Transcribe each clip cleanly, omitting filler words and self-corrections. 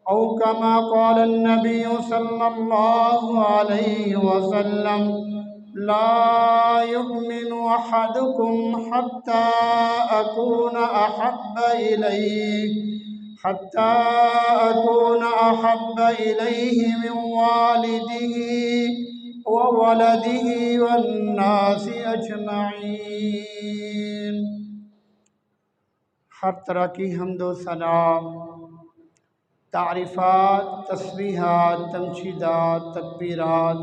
أو كما قال النبي صلى الله عليه وسلم لا يؤمن أحدكم حتى أكون أحب إليه من والده وولده والناس أجمعين۔ ہر طرح کی حمد و ثنا، تعریفات، تسبیحات، تمجیدات، تکبیرات،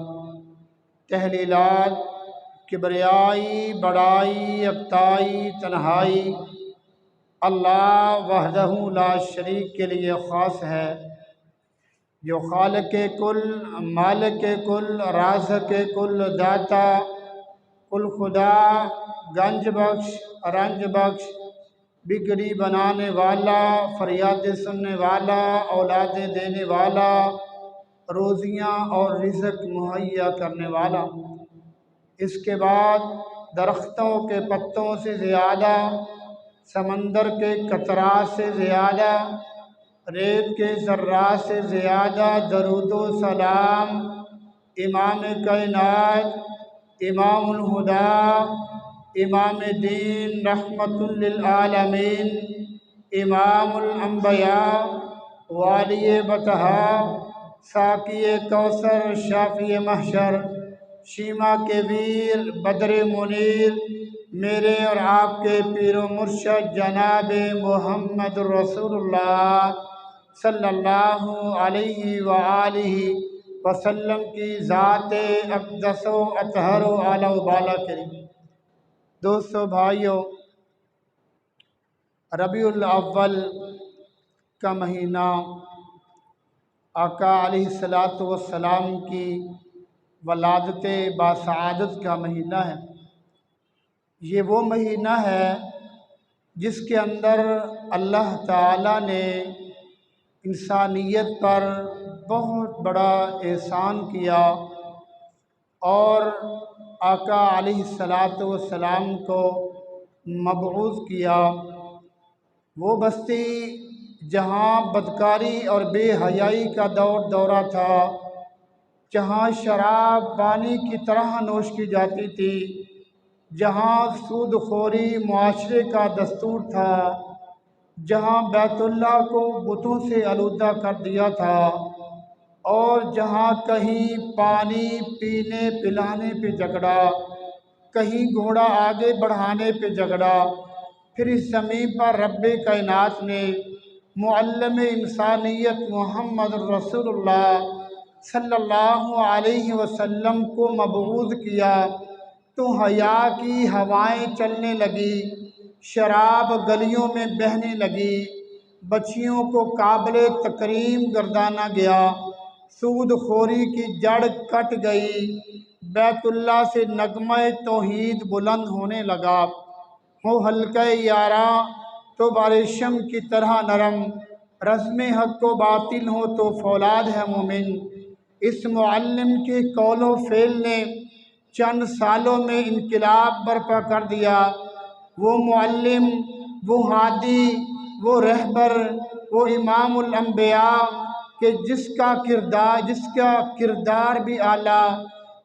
تہلیلات، کبریائی، بڑائی، یکتائی، تنہائی اللہ وحدہ لا شریک کے لیے خاص ہے، جو خالق کل، مالک کل، رازق کل، داتا کل، خدا، گنج بخش، رنج بخش، بگڑی بنانے والا، فریاد سننے والا، اولادیں دینے والا، روزیاں اور رزق مہیا کرنے والا۔ اس کے بعد درختوں کے پتوں سے زیادہ، سمندر کے قطرات سے زیادہ، ریت کے ذرات سے زیادہ درود و سلام امام کائنات، امام الہدیٰ، امام دین، رحمت للعالمین، امام الانبیاء، والی بطحا، ساقی کوثر، شافی محشر، شیما کے ویر، بدر منیر، میرے اور آپ کے پیر و مرشد جناب محمد رسول اللہ صلی اللہ علیہ وآلہ وسلم کی ذات اقدس و اطہر و اعلیٰ و بالا کریم۔ دوستو، بھائیو، ربیع الاول کا مہینہ آقا علیہ السلام کی ولادت باسعادت کا مہینہ ہے۔ یہ وہ مہینہ ہے جس کے اندر اللہ تعالیٰ نے انسانیت پر بہت بڑا احسان کیا اور آقا علیہ السلام کو مبعوث کیا۔ وہ بستی جہاں بدکاری اور بے حیائی کا دورہ تھا، جہاں شراب پانی کی طرح نوش کی جاتی تھی، جہاں سود خوری معاشرے کا دستور تھا، جہاں بیت اللہ کو بتوں سے آلودہ کر دیا تھا، اور جہاں کہیں پانی پینے پلانے پہ جھگڑا، کہیں گھوڑا آگے بڑھانے پہ جھگڑا، پھر اس زمین پر رب کائنات نے معلم انسانیت محمد رسول اللہ صلی اللہ علیہ وسلم کو مبعوث کیا تو حیا کی ہوائیں چلنے لگی، شراب گلیوں میں بہنے لگی، بچیوں کو قابل تکریم گردانا گیا، سود خوری کی جڑ کٹ گئی، بیت اللہ سے نغمہ توحید بلند ہونے لگا۔ ہو حلقہ یاراں تو بارشم کی طرح نرم، رزم حق و باطل ہو تو فولاد ہے مومن۔ اس معلم کے قول و فعل نے چند سالوں میں انقلاب برپا کر دیا۔ وہ معلم، وہ ہادی، وہ رہبر، وہ امام الانبیاء کہ جس کا کردار بھی اعلیٰ،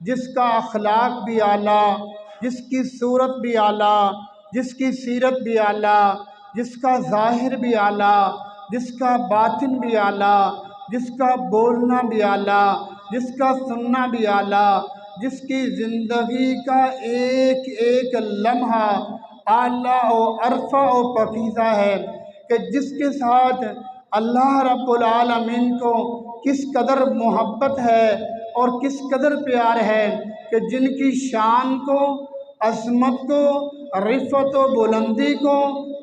جس کا اخلاق بھی اعلیٰ، جس کی صورت بھی اعلیٰ، جس کی سیرت بھی اعلیٰ، جس کا ظاہر بھی اعلیٰ، جس کا باطن بھی اعلیٰ، جس کا بولنا بھی اعلیٰ، جس کا سننا بھی اعلیٰ، جس کی زندگی کا ایک ایک لمحہ اعلیٰ و عرفہ و پاکیزہ ہے، کہ جس کے ساتھ اللہ رب العالمین کو کس قدر محبت ہے اور کس قدر پیار ہے، کہ جن کی شان کو، عظمت کو، رفعت و بلندی کو،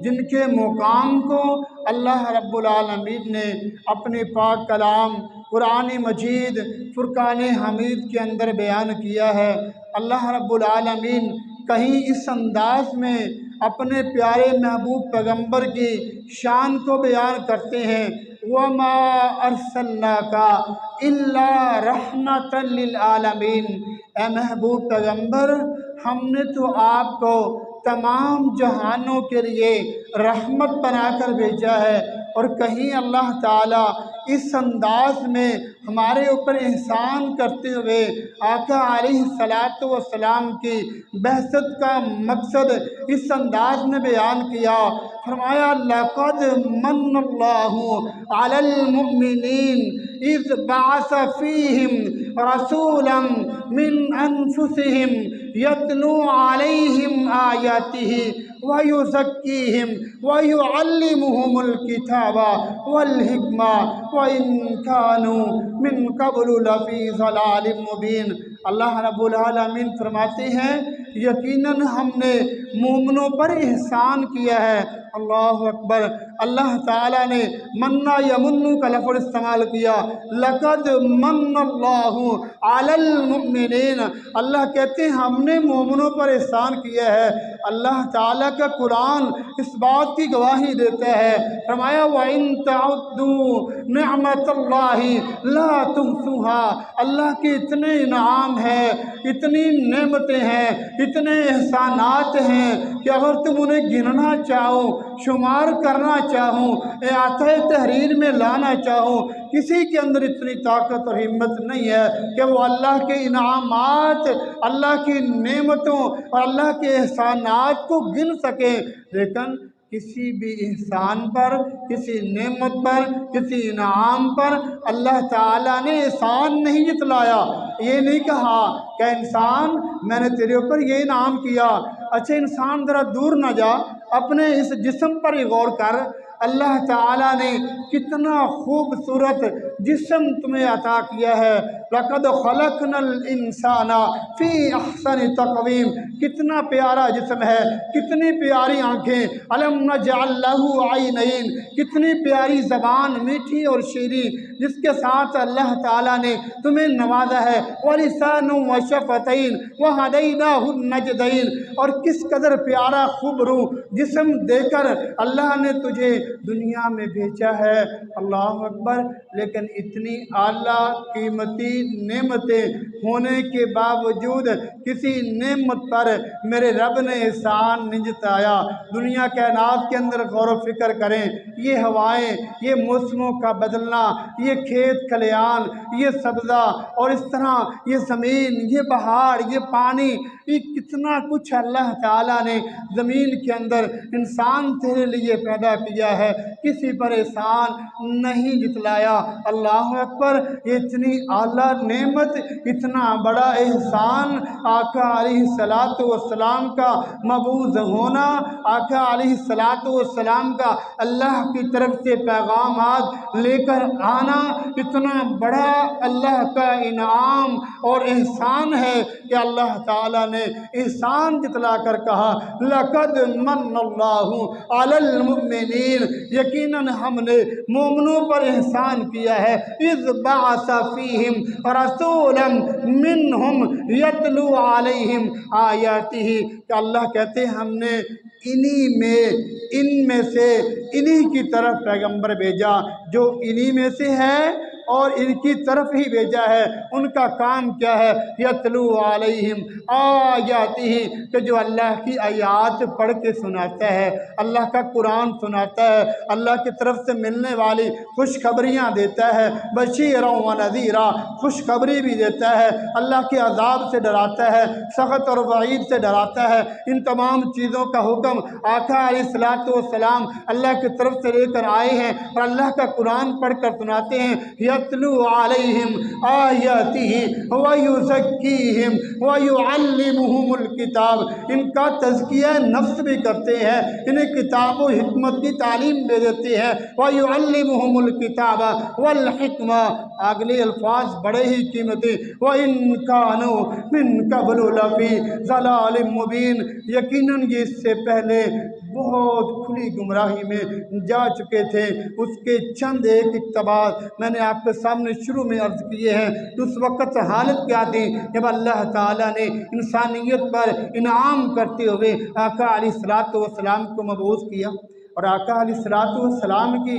جن کے مقام کو اللہ رب العالمین نے اپنے پاک کلام قرآن مجید فرقان حمید کے اندر بیان کیا ہے۔ اللہ رب العالمین کہیں اس انداز میں اپنے پیارے محبوب پیغمبر کی شان کو بیان کرتے ہیں، وَمَا أَرْسَلْنَاكَ إِلَّا رَحْمَةً لِّلْعَالَمِينَ، اے محبوب پیغمبر، ہم نے تو آپ کو تمام جہانوں کے لیے رحمت بنا کر بھیجا ہے۔ اور کہیں اللہ تعالیٰ اس انداز میں ہمارے اوپر احسان کرتے ہوئے آقا علیہ الصلاۃ والسلام کی بعثت کا مقصد اس انداز میں بیان کیا۔ فرمایا لقد من اللہ علی المؤمنین اذ بعث فیہم رسولا من انفسہم یتلو علیہم آیاتہ وَيُزَكِّيهِمْ وَيُعَلِّمُهُمُ الْكِتَابَ وَالْحِكْمَةَ وَإِنْ كَانُوا مِنْ قَبْلُ لَفِي ضَلَالٍ مُبِينٍ۔ اللہ رب العالمین فرماتے ہیں یقیناً ہم نے مومنوں پر احسان کیا ہے۔ اللہ اکبر۔ اللہ تعالیٰ نے منا یمنو کا لفظ استعمال کیا، لقد من اللہ علی المؤمنین۔ اللہ کہتے ہیں ہم نے مومنوں پر احسان کیا ہے۔ اللہ تعالیٰ کا قرآن اس بات کی گواہی دیتا ہے۔ فرمایا وَإِن تَعُدُّوا نِعْمَةَ اللَّهِ لَا تُحْصُوهَا۔ اللہ کے اتنے انعام ہیں، اتنی نعمتیں ہیں، اتنے احسانات ہیں کہ اگر تم انہیں گننا چاہو، شمار کرنا چاہو، اعادۂ تحریر میں لانا چاہو، کسی کے اندر اتنی طاقت اور ہمت نہیں ہے کہ وہ اللہ کے انعامات، اللہ کی نعمتوں اور اللہ کے احسانات کو گن سکے۔ لیکن کسی بھی احسان پر، کسی نعمت پر، کسی انعام پر اللہ تعالیٰ نے احسان نہیں جتلایا۔ یہ نہیں کہا کہ انسان میں نے تیرے اوپر یہ انعام کیا۔ اچھا انسان ذرا دور نہ جا، اپنے اس جسم پر ہی غور کر، اللہ تعالیٰ نے کتنا خوبصورت جسم تمہیں عطا کیا ہے۔ لَقَدْ خَلَقْنَا الْإِنسَانَ فِي أَحْسَنِ تَقْوِيمٍ۔ کتنا پیارا جسم ہے، کتنی پیاری آنکھیں، أَلَمْ نَجْعَلْ لَهُ عَيْنَيْنِ، کتنی پیاری زبان، میٹھی اور شیریں، جس کے ساتھ اللہ تعالیٰ نے تمہیں نوازا ہے۔ وَلِسَانٌ وَشَفَتَيْنِ وَهَدَيْنَاهُ النَّجْدَيْنِ۔ اور کس قدر پیارا خوبرو جسم دے کر اللہ نے تجھے دنیا میں بھیجا ہے۔ اللہ اکبر۔ لیکن اتنی اعلیٰ قیمتی نعمتیں ہونے کے باوجود کسی نعمت پر میرے رب نے احسان نہیں جتایا۔ دنیا کائنات کے اندر غور و فکر کریں، یہ ہوائیں، یہ موسموں کا بدلنا، یہ کھیت کھلیان، یہ سبزہ، اور اس طرح یہ زمین، یہ پہاڑ، یہ پانی، یہ کتنا کچھ اللہ تعالیٰ نے زمین کے اندر انسان تیرے لیے پیدا کیا ہے، کسی پر احسان نہیں جتلایا۔ اللہ اکبر۔ یہ اتنی اعلیٰ نعمت، اتنا بڑا احسان، آقا علیہ الصلاۃ والسلام کا مبعوث ہونا، آقا علیہ الصلاۃ والسلام کا اللہ کی طرف سے پیغامات لے کر آنا، اتنا بڑا اللہ کا انعام اور احسان ہے کہ اللہ تعالیٰ نے احسان جتلا کر کہا لَقَدْ مَنَّ اللَّهُ عَلَى الْمُؤْمِنِينَ۔ یقیناً ہم نے مومنوں پر احسان کیا ہے۔ اِذْ بَعَثَ فِيهِمْ رَسُولًا مِّنْهُمْ يَتْلُو عَلَيْهِمْ آيَاتِهِ کہ اللہ کہتے ہیں ہم نے ان میں سے انہی کی طرف پیغمبر بھیجا جو انہی میں سے ہے اور ان کی طرف ہی بھیجا ہے۔ ان کا کام کیا ہے؟ یتلو علیہم آیاتہ کہ جو اللہ کی آیات پڑھ کے سناتا ہے، اللہ کا قرآن سناتا ہے، اللہ کی طرف سے ملنے والی خوشخبریاں دیتا ہے، بشیرا و نذیرا، خوشخبری بھی دیتا ہے، اللہ کے عذاب سے ڈراتا ہے، سخط اور وعید سے ڈراتا ہے۔ ان تمام چیزوں کا حکم آقا علیہ الصلوۃ والسلام اللہ کی طرف سے لے کر آئے ہیں اور اللہ کا قرآن پڑھ کر سناتے ہیں۔ یتلو علیہم آیاتہ ویزکیہم ویعلمہم الکتاب۔ ان کا تزکیہ نفس بھی کرتے ہیں، انہیں کتاب و حکمت کی تعلیم دے دیتے ہیں۔ ویعلمہم الکتاب والحکمہ، اگلے الفاظ بڑے ہی قیمتی، وَإِن كَانُوا مِن قَبْلُ لَفِي ضَلَالٍ مُبِينٍ۔ یقیناً یہ اس سے پہلے بہت کھلی گمراہی میں جا چکے تھے۔ اس کے چند ایک اقتباس میں نے آپ کے سامنے شروع میں عرض کیے ہیں۔ اس وقت حالت کیا تھی جب اللہ تعالیٰ نے انسانیت پر انعام کرتے ہوئے آقا علیہ الصلوۃ والسلام کو مبعوث کیا، اور آقا علیہ الصلوۃ والسلام کی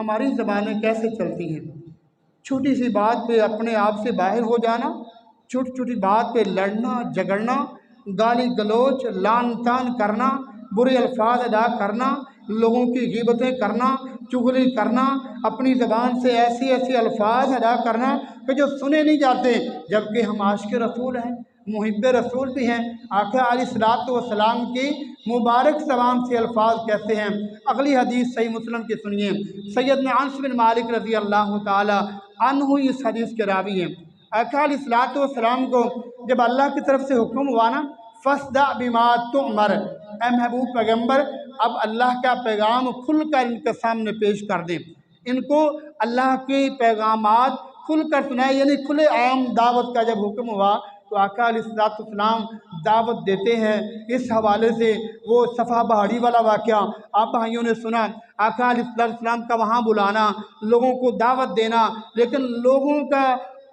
ہماری زبانیں کیسے چلتی ہیں۔ چھوٹی سی بات پہ اپنے آپ سے باہر ہو جانا، چھوٹی چھوٹی بات پہ لڑنا جھگڑنا، گالی گلوچ لان تان کرنا، برے الفاظ ادا کرنا، لوگوں کی غیبتیں کرنا، چغلی کرنا، اپنی زبان سے ایسی ایسی الفاظ ادا کرنا کہ جو سنے نہیں جاتے، جبکہ ہم عاشق رسول ہیں، محب رسول بھی ہیں۔ آقا علیہ الصلوۃ والسلام کی مبارک زبان سے الفاظ کہتے ہیں۔ اگلی حدیث صحیح مسلم کی سنیے، سیدنا انس بن مالک رضی اللہ تعالی عنہ اس حدیث کے راوی ہیں۔ آقا علیہ الصلوۃ والسلام کو جب اللہ کی طرف سے حکم ہوا نا، فاصدع بما تؤمر، اے محبوب پیغمبر اب اللہ کا پیغام کھل کر ان کے سامنے پیش کر دیں، ان کو اللہ کے پیغامات کھل کر سنائے، یعنی کھلے عام دعوت کا جب حکم ہوا تو آقا علیہ الصلوۃ والسلام دعوت دیتے ہیں۔ اس حوالے سے وہ صفا پہاڑی والا واقعہ آپ بھائیوں نے سنا، آقا علیہ الصلوۃ والسلام کا وہاں بلانا، لوگوں کو دعوت دینا، لیکن لوگوں کا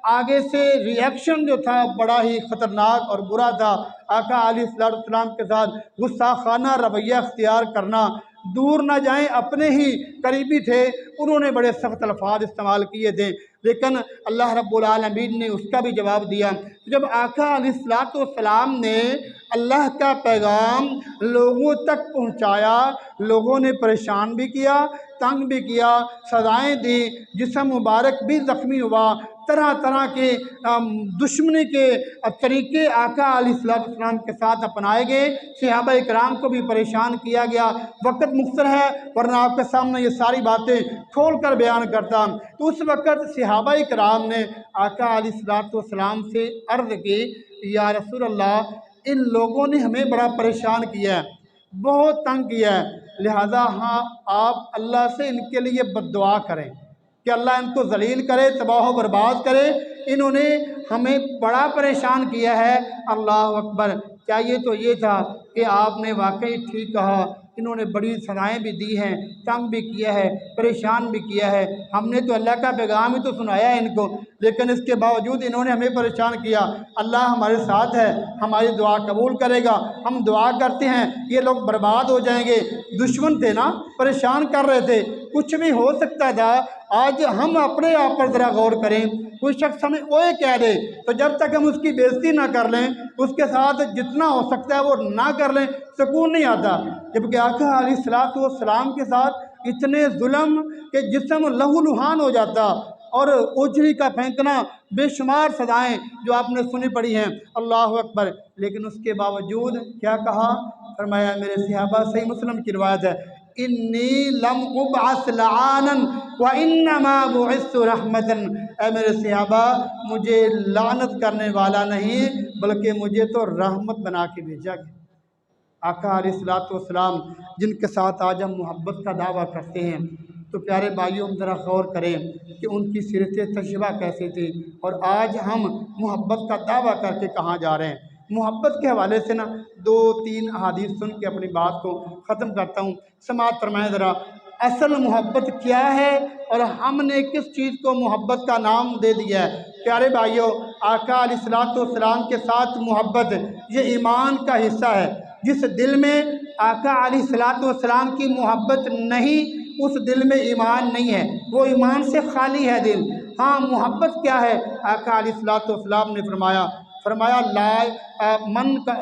آگے سے ریئیکشن جو تھا بڑا ہی خطرناک اور برا تھا۔ آقا علیہ الصلوۃ والسلام کے ساتھ غصہ رویہ اختیار کرنا، دور نہ جائیں، اپنے ہی قریبی تھے، انہوں نے بڑے سخت الفاظ استعمال کیے تھے، لیکن اللہ رب العالمین نے اس کا بھی جواب دیا۔ جب آقا علیہ الصلوۃ والسلام نے اللہ کا پیغام لوگوں تک پہنچایا، لوگوں نے پریشان بھی کیا، تنگ بھی کیا، سزائیں دی، جسم مبارک بھی زخمی ہوا، طرح طرح کے دشمنی کے طریقے آقا علیہ السلام کے ساتھ اپنائے گئے، صحابہ اکرام کو بھی پریشان کیا گیا۔ وقت مختصر ہے ورنہ آپ کے سامنے یہ ساری باتیں کھول کر بیان کرتا، تو اس وقت صحابہ اکرام نے آقا علیہ السلام سے عرض کی، یا رسول اللہ ان لوگوں نے ہمیں بڑا پریشان کیا ہے، بہت تنگ کیا ہے، لہذا ہاں آپ اللہ سے ان کے لیے بد دعا کریں کہ اللہ ان کو ذلیل کرے، تباہ و برباد کرے، انہوں نے ہمیں بڑا پریشان کیا ہے۔ اللہ اکبر! چاہیے تو یہ تھا کہ آپ نے واقعی ٹھیک کہا، انہوں نے بڑی سزائیں بھی دی ہیں، تنگ بھی کیا ہے، پریشان بھی کیا ہے، ہم نے تو اللہ کا پیغام ہی تو سنایا ہے ان کو، لیکن اس کے باوجود انہوں نے ہمیں پریشان کیا۔ اللہ ہمارے ساتھ ہے، ہماری دعا قبول کرے گا، ہم دعا کرتے ہیں یہ لوگ برباد ہو جائیں گے۔ دشمن تھے نا، پریشان کر رہے تھے، کچھ بھی ہو سکتا تھا۔ آج ہم اپنے آپ پر ذرا غور کریں، کوئی شخص ہمیں اوئے کہہ دے تو جب تک ہم اس کی بےزتی نہ کر لیں، اس کے ساتھ جتنا ہو سکتا ہے وہ نہ کر لیں، سکون نہیں آتا۔ جبکہ آقا علیہ الصلوۃ والسلام کے ساتھ اتنے ظلم کہ جسم لہو لہان ہو جاتا، اور اوجھری کا پھینکنا، بے شمار سزائیں جو آپ نے سنی پڑی ہیں، اللہ اکبر۔ لیکن اس کے باوجود کیا کہا؟ فرمایا میرے صحابہ، صحیح مسلم کی روایت ہے، انی لم ابعث لعانا وانما بعثت رحمتا، اے میرے صحابہ مجھے لعنت کرنے والا نہیں بلکہ مجھے تو رحمت بنا کے بھیجا گیا۔ آقا علیہ الصلوۃ والسلام جن کے ساتھ آج ہم محبت کا دعویٰ کرتے ہیں، تو پیارے بھائیوں ذرا غور کریں کہ ان کی سیرت طیبہ کیسے تھی، اور آج ہم محبت کا دعویٰ کر کے کہاں جا رہے ہیں۔ محبت کے حوالے سے نا 2-3 احادیث سن کے اپنی بات کو ختم کرتا ہوں، سماعت فرمائیں ذرا۔ اصل محبت کیا ہے اور ہم نے کس چیز کو محبت کا نام دے دیا ہے؟ پیارے بھائیوں، آقا علیہ الصلوۃ والسلام کے ساتھ محبت یہ ایمان کا حصہ ہے۔ جس دل میں آقا علیہ الصلوۃ والسلام کی محبت نہیں، اس دل میں ایمان نہیں ہے، وہ ایمان سے خالی ہے دل۔ ہاں محبت کیا ہے؟ آقا علیہ الصلوۃ والسلام نے فرمایا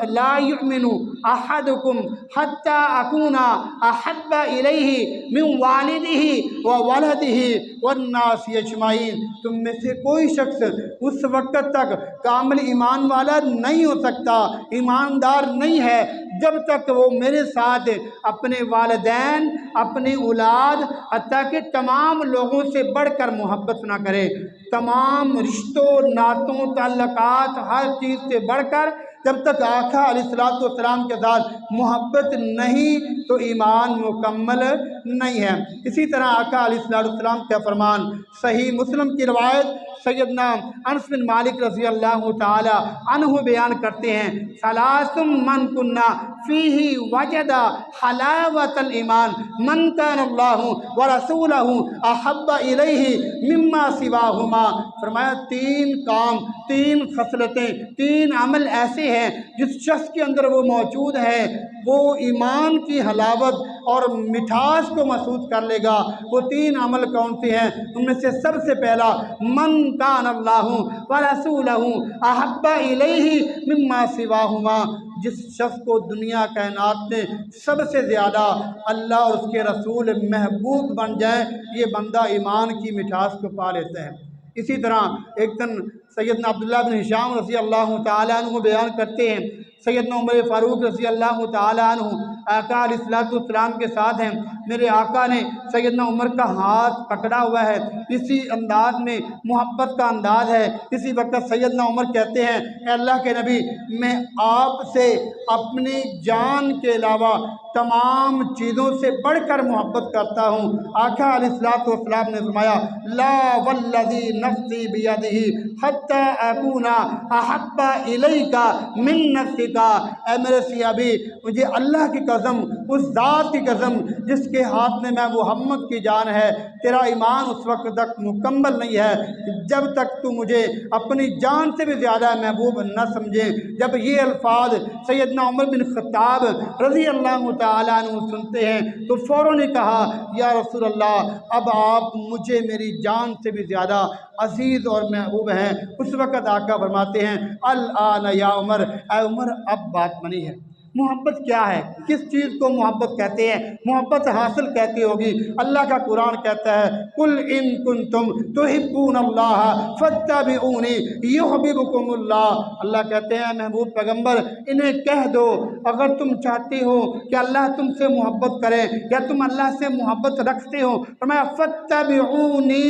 لا یؤمن احدکم حتی اکون احب الیہ من والدہ وولدہ والناس اجمعین، تم میں سے کوئی شخص اس وقت تک کامل ایمان والا نہیں ہو سکتا، ایماندار نہیں ہے، جب تک وہ میرے ساتھ اپنے والدین، اپنی اولاد، حتیٰ کہ تمام لوگوں سے بڑھ کر محبت نہ کرے، تمام رشتوں، ناتوں، تعلقات، ہر چیز سے بڑھ کر جب تک آقا علیہ الصلوۃ والسلام کے ساتھ محبت نہیں تو ایمان مکمل نہیں ہے۔ اسی طرح آقا علیہ الصلوۃ والسلام کا فرمان صحیح مسلم کی روایت سیدنا انس بن مالک رضی اللہ تعالی عنہ بیان کرتے ہیں، ثلاث من کنا فیہ وجد حلاوۃ الایمان من کان اللہ ورسولہ احب الیہ مما سواہما، فرمایا 3 کام، 3 خصلتیں، 3 عمل ایسے ہیں ہیں جس شخص کے اندر وہ موجود ہے وہ ایمان کی حلاوت اور مٹھاس کو محسوس کر لے گا۔ وہ 3 عمل کون سے ہیں؟ ان میں سے سب سے پہلا، من کان اللہ ورسولہ احب الیہ مما سواہما، جس شخص کو دنیا کائنات میں سب سے زیادہ اللہ اور اس کے رسول محبوب بن جائیں، یہ بندہ ایمان کی مٹھاس کو پا لیتا ہے۔ اسی طرح ایک دن سیدنا عبداللہ بن ہشام رضی اللہ تعالیٰ عنہ بیان کرتے ہیں، سیدنا عمر فاروق رضی اللہ تعالیٰ عنہ آقا علیہ السلام کے ساتھ ہیں، میرے آقا نے سیدنا عمر کا ہاتھ پکڑا ہوا ہے، اسی انداز میں محبت کا انداز ہے۔ اسی وقت سیدنا عمر کہتے ہیں، اے اللہ کے نبی، میں آپ سے اپنی جان کے علاوہ تمام چیزوں سے بڑھ کر محبت کرتا ہوں۔ آقا علیہ السلام نے فرمایا، لا والذی نفسی بیدہ حتی اکون احب الیک من نفسک، اے میرے صحابی، مجھے اللہ کی قسم، اس ذات کی قسم جس کے ہاتھ میں محمد کی جان ہے، تیرا ایمان اس وقت تک مکمل نہیں ہے جب تک تو مجھے اپنی جان سے بھی زیادہ محبوب نہ سمجھے۔ جب یہ الفاظ سیدنا عمر بن خطاب رضی اللہ تعالیٰ عنہ سنتے ہیں تو فوراً نے کہا، یا رسول اللہ، اب آپ مجھے میری جان سے بھی زیادہ عزیز اور محبوب ہیں۔ اس وقت آقا فرماتے ہیں، الآن یا عمر، اے عمر اب بات بنی ہے۔ محبت کیا ہے؟ کس چیز کو محبت کہتے ہیں؟ محبت حاصل کہتی ہوگی؟ اللہ کا قرآن کہتا ہے، قل ان کنتم تحبون اللہ فاتبعونی یحببکم اللہ۔ اللہ کہتے ہیں، محبوب پیغمبر، انہیں کہہ دو اگر تم چاہتے ہو کہ اللہ تم سے محبت کرے یا تم اللہ سے محبت رکھتے ہو، فرمایا فاتبعونی،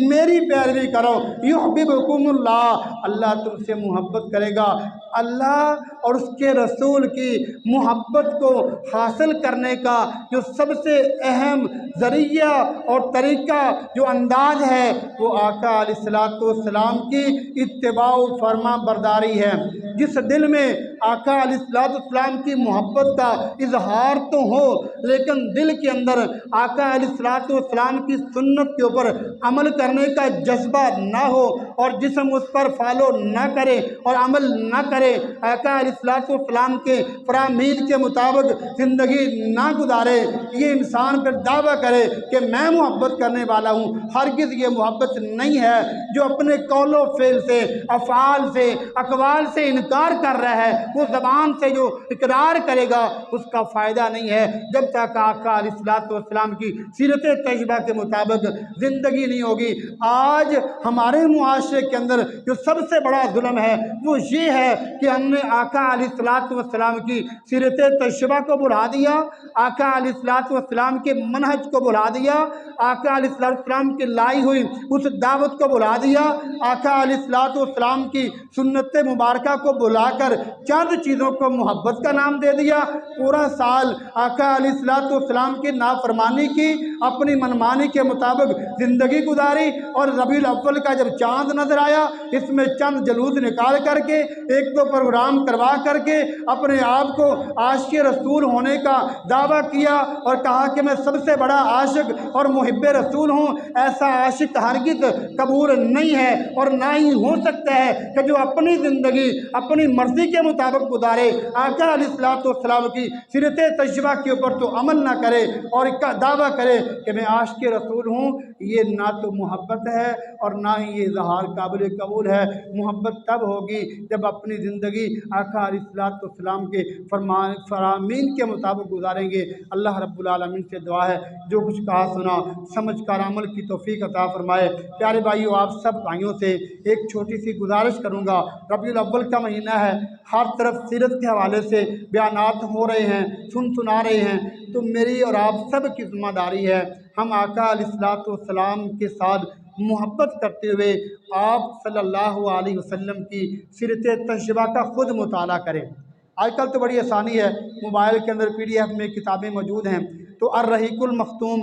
میری پیروی کرو، یحببکم اللہ، اللہ تم سے محبت کرے گا۔ اللہ اور اس کے رسول کی محبت کو حاصل کرنے کا جو سب سے اہم ذریعہ اور طریقہ، جو انداز ہے، وہ آقا علیہ السلام کی اتباع و فرما برداری ہے۔ جس دل میں آقا علیہ السلام کی محبت کا اظہار تو ہو لیکن دل کے اندر آقا علیہ السلام کی سنت کے اوپر عمل کرنے کا جذبہ نہ ہو اور جسم اس پر فالو نہ کرے اور عمل نہ کرے، آقا علیہ السلام کے فرامین کے مطابق زندگی نہ گزارے، یہ انسان پھر دعویٰ کرے کہ میں محبت کرنے والا ہوں، ہرگز یہ محبت نہیں ہے۔ جو اپنے قول و فعل سے، افعال سے، اقوال سے انکار کر رہا ہے، وہ زبان سے جو اقرار کرے گا اس کا فائدہ نہیں ہے جب تک آقا علیہ السلام کی سیرت طیبہ کے مطابق زندگی نہیں ہوگی۔ آج ہمارے معاشرے کے اندر جو سب سے بڑا ظلم ہے وہ یہ ہے کہ ہم نے آقا علیہ السلام کی سیرت طیبہ کو بھلا دیا، آقا علیہ السلام کے منہج کو بھلا دیا، آقا علیہ السلام کی لائی ہوئی اس دعوت کو بھلا دیا، آقا علیہ السلام کی سنت مبارکہ کو بھلا کر چند چیزوں کو محبت کا نام دے دیا۔ پورا سال آقا علیہ السلام کی نافرمانی کی، اپنی منمانی کے مطابق زندگی گزاری، اور ربیع الاول کا جب چاند نظر آیا اس میں چند جلوس نکال کر کے، ایک دو پروگرام کروا کر کے اپنے آپ کو عاشق رسول ہونے کا دعویٰ کیا اور کہا کہ میں سب سے بڑا عاشق اور محب رسول ہوں۔ ایسا عاشق ہرگز قبول نہیں ہے اور نہ ہی ہو سکتا ہے کہ جو اپنی زندگی اپنی مرضی کے مطابق گزارے، آقا علیہ السلام کی سیرت طیبہ کے اوپر تو عمل نہ کرے اور ایک دعویٰ کرے کہ میں عاشق رسول ہوں۔ یہ نہ تو محبت ہے اور نہ ہی یہ اظہار قابل قبول ہے۔ محبت تب ہوگی جب اپنی زندگی آقا علیہ السلام کے فرامین کے مطابق گزاریں گے۔ اللہ رب العالمین سے دعا ہے جو کچھ کہا سنا سمجھ کر عمل کی توفیق عطا فرمائے۔ پیارے بھائیو، آپ سب بھائیوں سے ایک چھوٹی سی گزارش کروں گا، ربیع الاول کا مہینہ ہے، ہر طرف سیرت کے حوالے سے بیانات ہو رہے ہیں، سنا رہے ہیں، تو میری اور آپ سب کی ذمہ داری ہے ہم آقا علیہ السلام کے ساتھ محبت کرتے ہوئے آپ صلی اللہ علیہ وسلم کی سیرت طیبہ کا خود مطالعہ کریں۔ آج کل تو بڑی آسانی ہے، موبائل کے اندر PDF میں کتابیں موجود ہیں، تو الرحیق المختوم،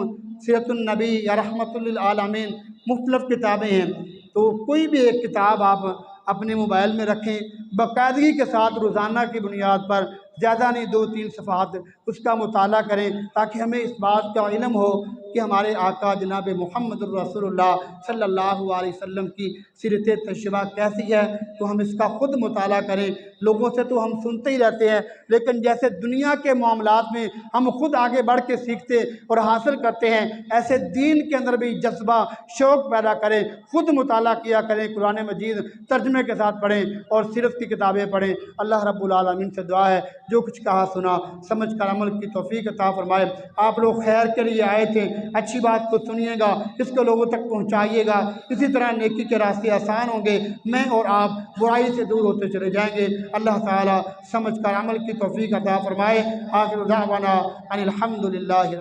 سیرت النبی یا رحمت للعالمین، مختلف کتابیں ہیں، تو کوئی بھی ایک کتاب آپ اپنے موبائل میں رکھیں، باقاعدگی کے ساتھ روزانہ کی بنیاد پر زیادہ نہیں 2-3 صفحات اس کا مطالعہ کریں تاکہ ہمیں اس بات کا علم ہو کہ ہمارے آقا جناب محمد الرسول اللہ صلی اللہ علیہ وسلم کی سیرت طیبہ کیسی ہے، تو ہم اس کا خود مطالعہ کریں۔ لوگوں سے تو ہم سنتے ہی رہتے ہیں، لیکن جیسے دنیا کے معاملات میں ہم خود آگے بڑھ کے سیکھتے اور حاصل کرتے ہیں، ایسے دین کے اندر بھی جذبہ شوق پیدا کریں، خود مطالعہ کیا کریں، قرآن مجید ترجمے کے ساتھ پڑھیں اور سیرت کی کتابیں پڑھیں۔ اللہ رب العالمین سے دعا ہے جو کچھ کہا سنا سمجھ کر عمل کی توفیق عطا فرمائے۔ آپ لوگ خیر کے لیے آئے تھے، اچھی بات کو سنیے گا، اس کو لوگوں تک پہنچائیے گا، اسی طرح نیکی کے راستے آسان ہوں گے، میں اور آپ برائی سے دور ہوتے چلے جائیں گے۔ اللہ تعالیٰ سمجھ کر عمل کی توفیق عطا فرمائے۔ آخر دعوانا ان الحمدللہ۔